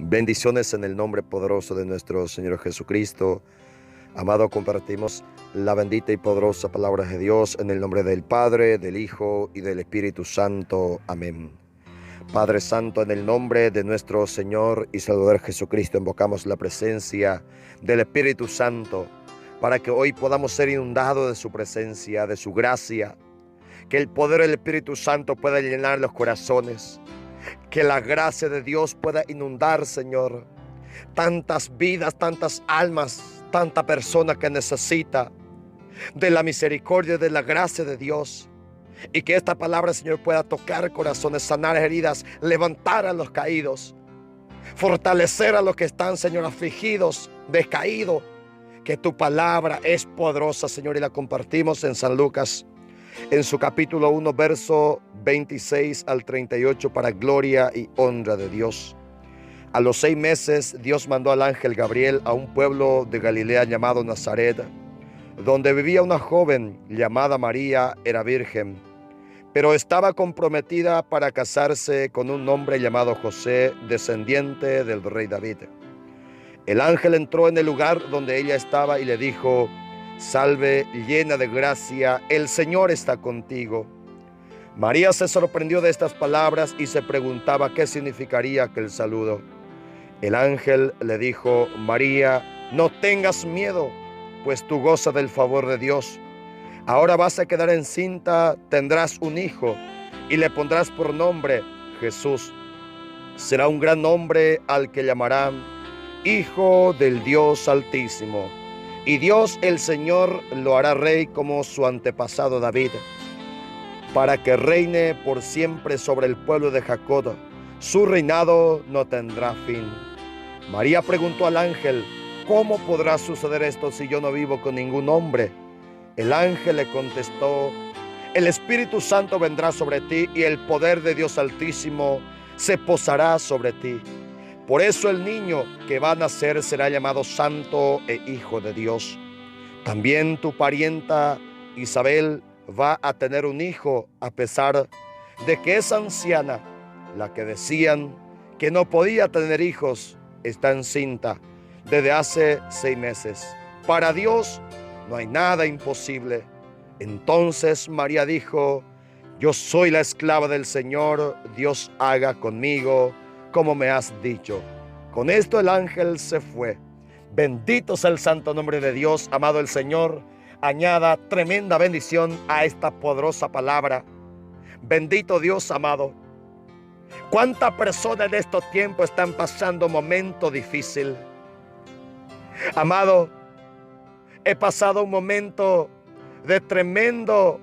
Bendiciones en el nombre poderoso de nuestro Señor Jesucristo. Amado, compartimos la bendita y poderosa palabra de Dios en el nombre del Padre, del Hijo y del Espíritu Santo. Amén. Padre Santo, en el nombre de nuestro Señor y Salvador Jesucristo, invocamos la presencia del Espíritu Santo para que hoy podamos ser inundados de su presencia, de su gracia, que el poder del Espíritu Santo pueda llenar los corazones, que la gracia de Dios pueda inundar, Señor, tantas vidas, tantas almas, tanta persona que necesita de la misericordia, de la gracia de Dios. Y que esta palabra, Señor, pueda tocar corazones, sanar heridas, levantar a los caídos, fortalecer a los que están, Señor, afligidos, descaídos. Que tu palabra es poderosa, Señor, y la compartimos en San Lucas, en su capítulo 1, verso 26 al 38, para gloria y honra de Dios. A los 6 meses, Dios mandó al ángel Gabriel a un pueblo de Galilea llamado Nazaret, donde vivía una joven llamada María. Era virgen, pero estaba comprometida para casarse con un hombre llamado José, descendiente del rey David. El ángel entró en el lugar donde ella estaba y le dijo: Salve, llena de gracia, el Señor está contigo. María se sorprendió de estas palabras y se preguntaba qué significaría aquel saludo. El ángel le dijo: María, no tengas miedo, pues tú gozas del favor de Dios. Ahora vas a quedar encinta, tendrás un hijo y le pondrás por nombre Jesús. Será un gran nombre al que llamarán Hijo del Dios Altísimo. Y Dios el Señor lo hará rey como su antepasado David, para que reine por siempre sobre el pueblo de Jacob. Su reinado no tendrá fin. María preguntó al ángel: ¿Cómo podrá suceder esto si yo no vivo con ningún hombre? El ángel le contestó: El Espíritu Santo vendrá sobre ti y el poder de Dios Altísimo se posará sobre ti. Por eso el niño que va a nacer será llamado Santo e Hijo de Dios. También tu parienta Isabel va a tener un hijo, a pesar de que es anciana. La que decían que no podía tener hijos está encinta desde hace 6 meses. Para Dios no hay nada imposible. Entonces María dijo: Yo soy la esclava del Señor, Dios haga conmigo como me has dicho. Con esto el ángel se fue. Bendito sea el santo nombre de Dios. Amado, el Señor añada tremenda bendición a esta poderosa palabra. Bendito Dios, amado. ¿Cuántas personas en estos tiempos están pasando un momento difícil? Amado, he pasado un momento de tremendo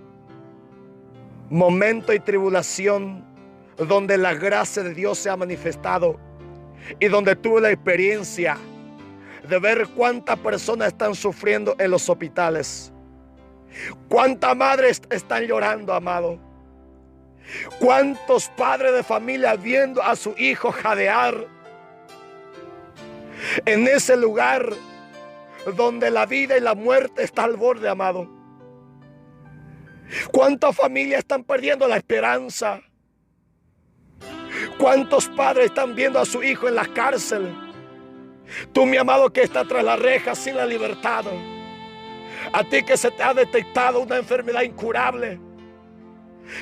momento y tribulación, donde la gracia de Dios se ha manifestado y donde tuve la experiencia de ver cuántas personas están sufriendo en los hospitales, cuántas madres están llorando, amado, cuántos padres de familia viendo a su hijo jadear en ese lugar donde la vida y la muerte está al borde, amado. Cuántas familias están perdiendo la esperanza. ¿Cuántos padres están viendo a su hijo en la cárcel? Tú, mi amado, que está tras la reja sin la libertad. A ti que se te ha detectado una enfermedad incurable.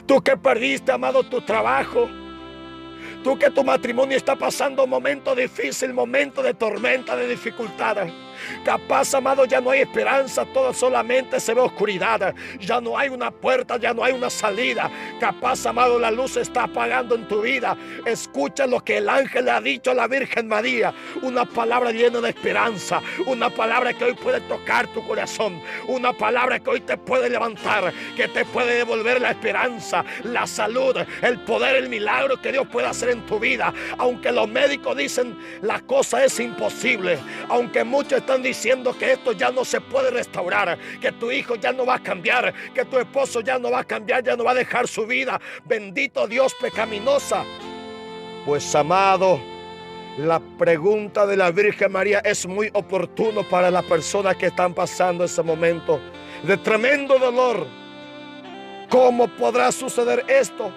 Tú que perdiste, amado, tu trabajo. Tú que tu matrimonio está pasando un momento difícil, momento de tormenta, de dificultad. Capaz, amado, ya no hay esperanza, todo solamente se ve oscuridad. Ya no hay una puerta, ya no hay una salida. Capaz, amado, la luz se está apagando en tu vida. Escucha lo que el ángel le ha dicho a la Virgen María. Una palabra llena de esperanza. Una palabra que hoy puede tocar tu corazón. Una palabra que hoy te puede levantar, que te puede devolver la esperanza, la salud, el poder, el milagro que Dios puede hacer en tu vida. Aunque los médicos dicen la cosa es imposible, aunque muchos están diciendo que esto ya no se puede restaurar, que tu hijo ya no va a cambiar, que tu esposo ya no va a cambiar, ya no va a dejar su vida. Bendito Dios, pecaminosa. Pues, amado, la pregunta de la Virgen María es muy oportuno para las personas que están pasando ese momento de tremendo dolor. ¿Cómo podrá suceder esto?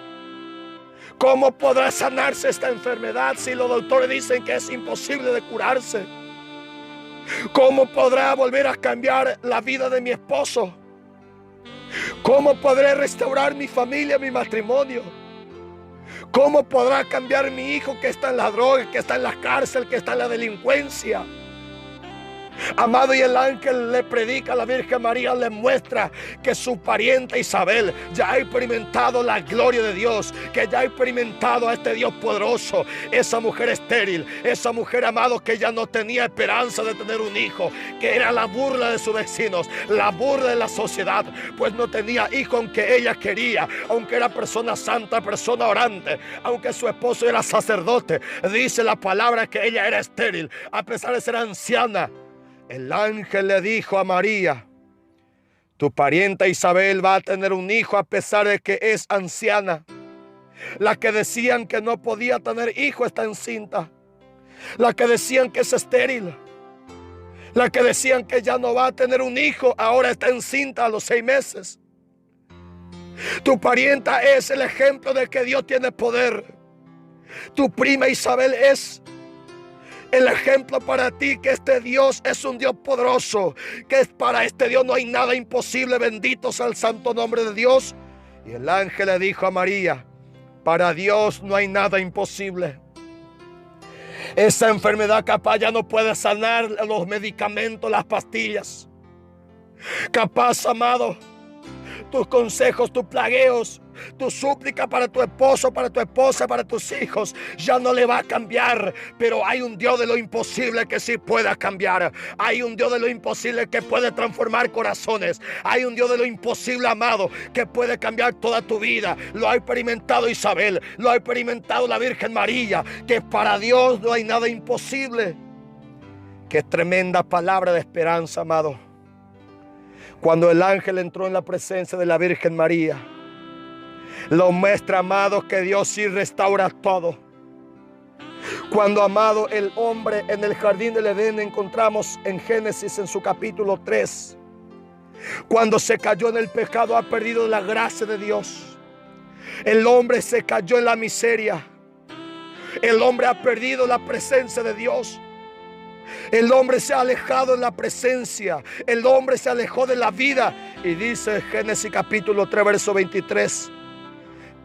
¿Cómo podrá sanarse esta enfermedad si los doctores dicen que es imposible de curarse? ¿Cómo podrá volver a cambiar la vida de mi esposo? ¿Cómo podré restaurar mi familia, mi matrimonio? ¿Cómo podrá cambiar mi hijo que está en la droga, que está en la cárcel, que está en la delincuencia? Amado, y el ángel le predica a la Virgen María, le muestra que su pariente Isabel ya ha experimentado la gloria de Dios, que ya ha experimentado a este Dios poderoso. Esa mujer estéril, esa mujer, amado, que ya no tenía esperanza de tener un hijo, que era la burla de sus vecinos, la burla de la sociedad, pues no tenía hijo aunque ella quería, aunque era persona santa, persona orante, aunque su esposo era sacerdote. Dice la palabra que ella era estéril, a pesar de ser anciana. El ángel le dijo a María: tu parienta Isabel va a tener un hijo a pesar de que es anciana. La que decían que no podía tener hijo está encinta. La que decían que es estéril, la que decían que ya no va a tener un hijo, ahora está encinta a los 6 meses. Tu parienta es el ejemplo de que Dios tiene poder. Tu prima Isabel es el ejemplo para ti que este Dios es un Dios poderoso, que para este Dios no hay nada imposible. Bendito sea el santo nombre de Dios. Y el ángel le dijo a María: para Dios no hay nada imposible. Esa enfermedad capaz ya no puede sanar los medicamentos, las pastillas. Capaz, amado, tus consejos, tus plagueos, tu súplica para tu esposo, para tu esposa, para tus hijos, ya no le va a cambiar. Pero hay un Dios de lo imposible que sí pueda cambiar. Hay un Dios de lo imposible que puede transformar corazones. Hay un Dios de lo imposible, amado, que puede cambiar toda tu vida. Lo ha experimentado Isabel, lo ha experimentado la Virgen María, que para Dios no hay nada imposible. Qué tremenda palabra de esperanza, amado. Cuando el ángel entró en la presencia de la Virgen María, lo muestra, amado, que Dios sí restaura todo. Cuando, amado, el hombre en el jardín del Edén, encontramos en Génesis en su capítulo 3, cuando se cayó en el pecado, ha perdido la gracia de Dios. El hombre se cayó en la miseria. El hombre ha perdido la presencia de Dios. El hombre se ha alejado de la presencia. El hombre se alejó de la vida. Y dice Génesis capítulo 3, verso 23: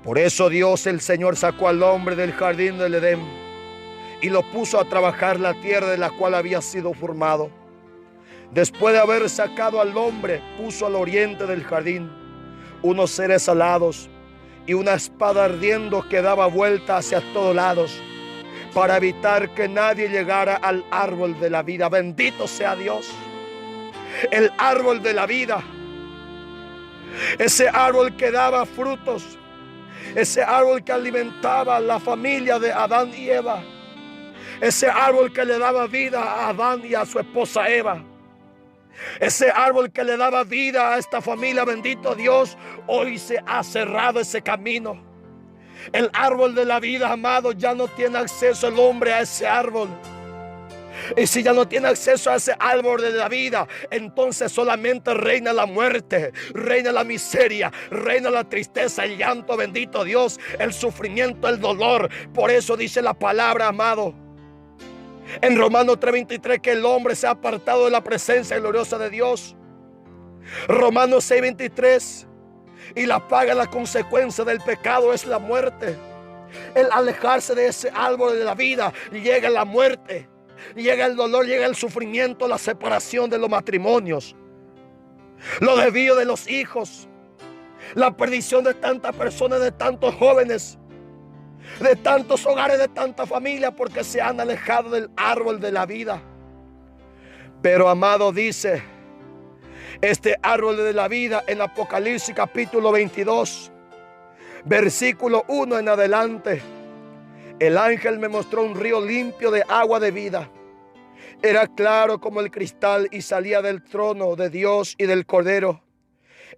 por eso Dios el Señor sacó al hombre del jardín del Edén y lo puso a trabajar la tierra de la cual había sido formado. Después de haber sacado al hombre, puso al oriente del jardín unos seres alados y una espada ardiendo que daba vuelta hacia todos lados, para evitar que nadie llegara al árbol de la vida. Bendito sea Dios. El árbol de la vida, ese árbol que daba frutos, ese árbol que alimentaba a la familia de Adán y Eva, ese árbol que le daba vida a Adán y a su esposa Eva, ese árbol que le daba vida a esta familia, bendito Dios, hoy se ha cerrado ese camino. El árbol de la vida, amado, ya no tiene acceso el hombre a ese árbol. Y si ya no tiene acceso a ese árbol de la vida, entonces solamente reina la muerte, reina la miseria, reina la tristeza, el llanto, bendito Dios, el sufrimiento, el dolor. Por eso dice la palabra, amado, en Romanos 3:23, que el hombre se ha apartado de la presencia gloriosa de Dios. Romanos 6:23, y la paga, la consecuencia del pecado es la muerte. El alejarse de ese árbol de la vida, llega la muerte, llega el dolor, llega el sufrimiento, la separación de los matrimonios, los desvíos de los hijos, la perdición de tantas personas, de tantos jóvenes, de tantos hogares, de tanta familia, porque se han alejado del árbol de la vida. Pero, amado, dice este árbol de la vida en Apocalipsis capítulo 22, versículo 1 en adelante: el ángel me mostró un río limpio de agua de vida. Era claro como el cristal y salía del trono de Dios y del Cordero,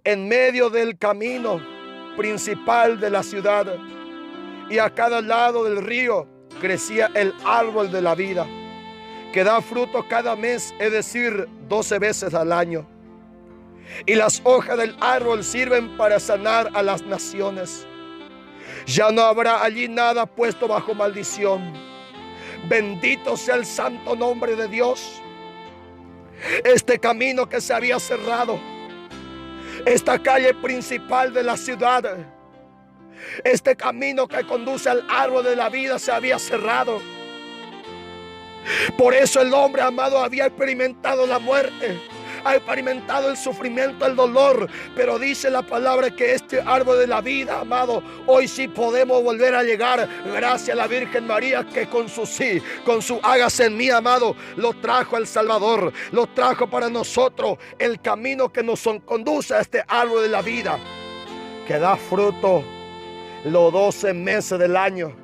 en medio del camino principal de la ciudad. Y a cada lado del río crecía el árbol de la vida, que da fruto cada mes, es decir, 12 veces al año. Y las hojas del árbol sirven para sanar a las naciones. Ya no habrá allí nada puesto bajo maldición. Bendito sea el santo nombre de Dios. Este camino que se había cerrado, esta calle principal de la ciudad, este camino que conduce al árbol de la vida se había cerrado. Por eso el hombre, amado, había experimentado la muerte, ha experimentado el sufrimiento, el dolor. Pero dice la palabra que este árbol de la vida, amado, hoy sí podemos volver a llegar. Gracias a la Virgen María, que con su sí, con su hágase en mí, amado, lo trajo al Salvador, lo trajo para nosotros. El camino que nos conduce a este árbol de la vida, que da fruto los 12 meses del año,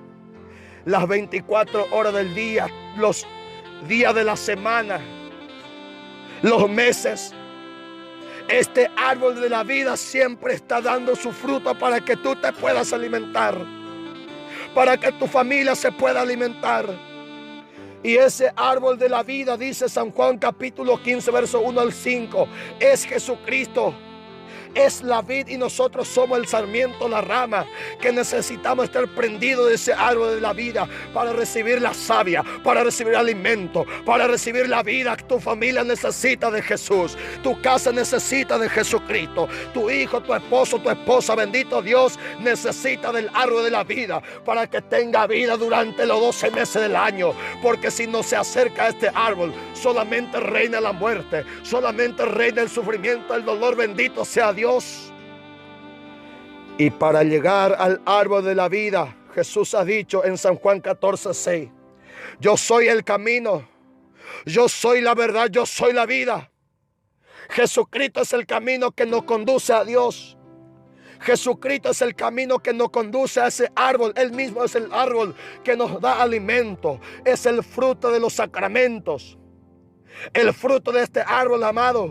las 24 horas del día, los días de la semana, los meses. Este árbol de la vida siempre está dando su fruto para que tú te puedas alimentar, para que tu familia se pueda alimentar. Y ese árbol de la vida, dice San Juan capítulo 15, verso 1 al 5, es Jesucristo. Es la vid y nosotros somos el sarmiento, la rama, que necesitamos estar prendidos de ese árbol de la vida para recibir la savia, para recibir alimento, para recibir la vida. Tu familia necesita de Jesús, tu casa necesita de Jesucristo, tu hijo, tu esposo, tu esposa, bendito Dios, necesita del árbol de la vida para que tenga vida durante los 12 meses del año. Porque si no se acerca a este árbol, solamente reina la muerte, solamente reina el sufrimiento, el dolor. Bendito sea Dios. Y para llegar al árbol de la vida, Jesús ha dicho en San Juan 14:6, yo soy el camino, yo soy la verdad, yo soy la vida. Jesucristo es el camino que nos conduce a Dios. Jesucristo es el camino que nos conduce a ese árbol. Él mismo es el árbol que nos da alimento. Es el fruto de los sacramentos. El fruto de este árbol, amado,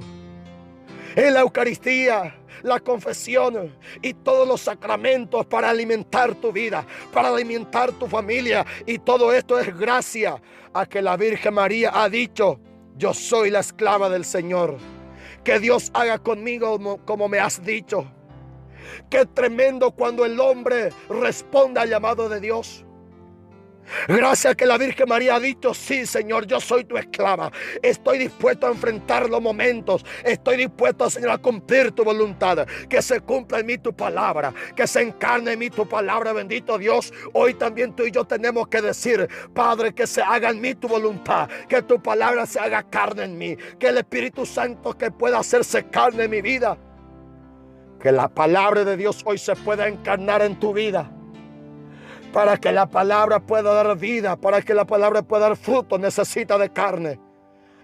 es la Eucaristía, la confesión y todos los sacramentos para alimentar tu vida, para alimentar tu familia. Y todo esto es gracias a que la Virgen María ha dicho, yo soy la esclava del Señor. Que Dios haga conmigo como me has dicho. Qué tremendo cuando el hombre responde al llamado de Dios. Gracias a que la Virgen María ha dicho, sí, Señor, yo soy tu esclava. Estoy dispuesto a enfrentar los momentos. Estoy dispuesto, Señor, a cumplir tu voluntad. Que se cumpla en mí tu palabra. Que se encarne en mí tu palabra, bendito Dios. Hoy también tú y yo tenemos que decir, Padre, que se haga en mí tu voluntad. Que tu palabra se haga carne en mí. Que el Espíritu Santo que pueda hacerse carne en mi vida. Que la palabra de Dios hoy se pueda encarnar en tu vida. Para que la palabra pueda dar vida, para que la palabra pueda dar fruto, necesita de carne.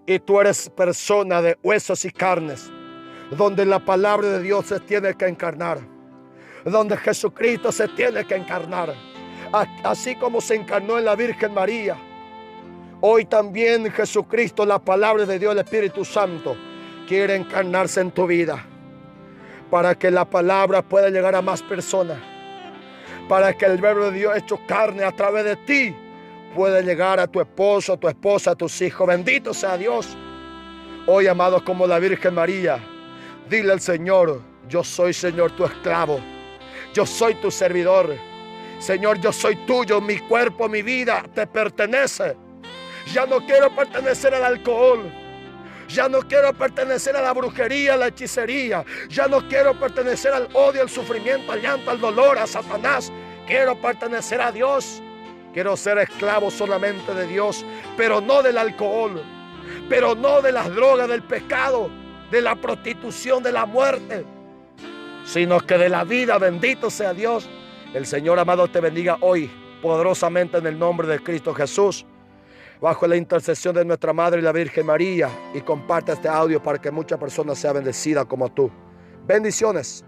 Y tú eres persona de huesos y carnes, donde la palabra de Dios se tiene que encarnar, donde Jesucristo se tiene que encarnar. Así como se encarnó en la Virgen María, hoy también Jesucristo, la palabra de Dios, el Espíritu Santo, quiere encarnarse en tu vida, para que la palabra pueda llegar a más personas. Para que el verbo de Dios hecho carne a través de ti pueda llegar a tu esposo, a tu esposa, a tus hijos. Bendito sea Dios. Hoy, amados, como la Virgen María, dile al Señor, yo soy, Señor, tu esclavo. Yo soy tu servidor. Señor, yo soy tuyo. Mi cuerpo, mi vida te pertenece. Ya no quiero pertenecer al alcohol. Ya no quiero pertenecer a la brujería, a la hechicería. Ya no quiero pertenecer al odio, al sufrimiento, al llanto, al dolor, a Satanás. Quiero pertenecer a Dios. Quiero ser esclavo solamente de Dios, pero no del alcohol, pero no de las drogas, del pecado, de la prostitución, de la muerte, sino que de la vida. Bendito sea Dios. El Señor, amado, te bendiga hoy poderosamente en el nombre de Cristo Jesús, bajo la intercesión de nuestra Madre, la Virgen María, y comparte este audio para que muchas personas sean bendecidas como tú. Bendiciones.